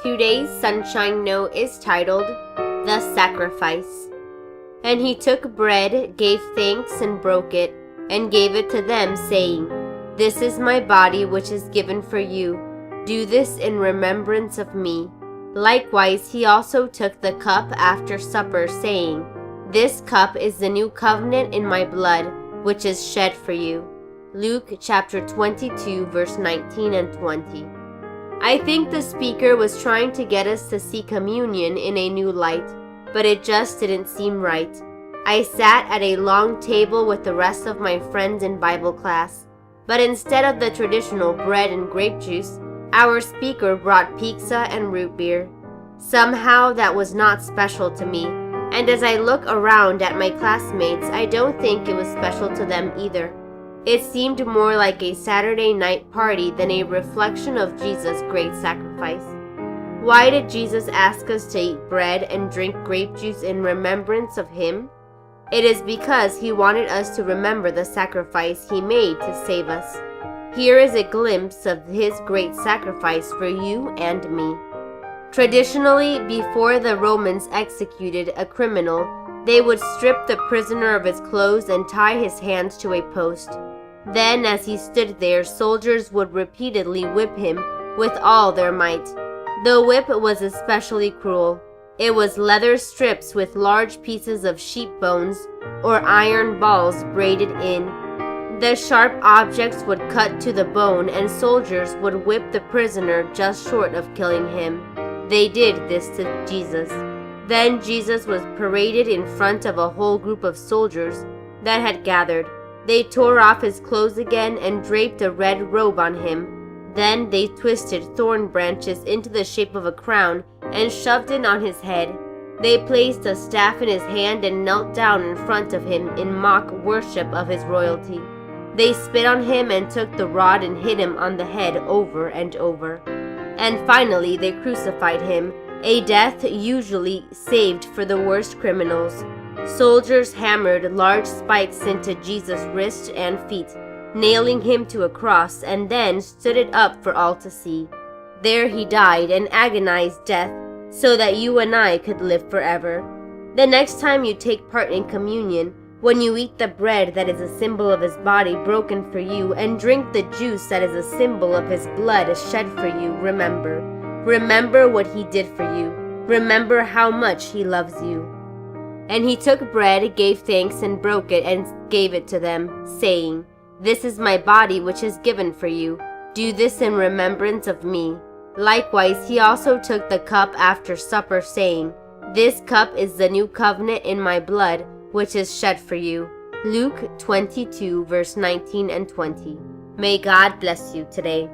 Today's Sunshine Note is titled, The Sacrifice. And he took bread, gave thanks, and broke it, and gave it to them, saying, This is my body which is given for you. Do this in remembrance of me. Likewise, he also took the cup after supper, saying, This cup is the new covenant in my blood, which is shed for you. Luke chapter 22, verse 19 and 20. I think the speaker was trying to get us to see communion in a new light, but it just didn't seem right. I sat at a long table with the rest of my friends in Bible class, but instead of the traditional bread and grape juice, our speaker brought pizza and root beer. Somehow that was not special to me, and as I look around at my classmates, I don't think it was special to them either. It seemed more like a Saturday night party than a reflection of Jesus' great sacrifice. Why did Jesus ask us to eat bread and drink grape juice in remembrance of Him? It is because He wanted us to remember the sacrifice He made to save us. Here is a glimpse of His great sacrifice for you and me. Traditionally, before the Romans executed a criminal, they would strip the prisoner of his clothes and tie his hands to a post. Then, as he stood there, soldiers would repeatedly whip him with all their might. The whip was especially cruel. It was leather strips with large pieces of sheep bones or iron balls braided in. The sharp objects would cut to the bone, and soldiers would whip the prisoner just short of killing him. They did this to Jesus. Then Jesus was paraded in front of a whole group of soldiers that had gathered. They tore off his clothes again and draped a red robe on him. Then they twisted thorn branches into the shape of a crown and shoved it on his head. They placed a staff in his hand and knelt down in front of him in mock worship of his royalty. They spit on him and took the rod and hit him on the head over and over. And finally they crucified him, a death usually saved for the worst criminals. Soldiers hammered large spikes into Jesus' wrists and feet, nailing him to a cross, and then stood it up for all to see. There he died an agonized death, so that you and I could live forever. The next time you take part in communion, when you eat the bread that is a symbol of his body broken for you, and drink the juice that is a symbol of his blood shed for you, remember. Remember what he did for you. Remember how much he loves you. And he took bread, gave thanks, and broke it, and gave it to them, saying, This is my body which is given for you. Do this in remembrance of me. Likewise, he also took the cup after supper, saying, This cup is the new covenant in my blood, which is shed for you. Luke 22, verse 19 and 20. May God bless you today.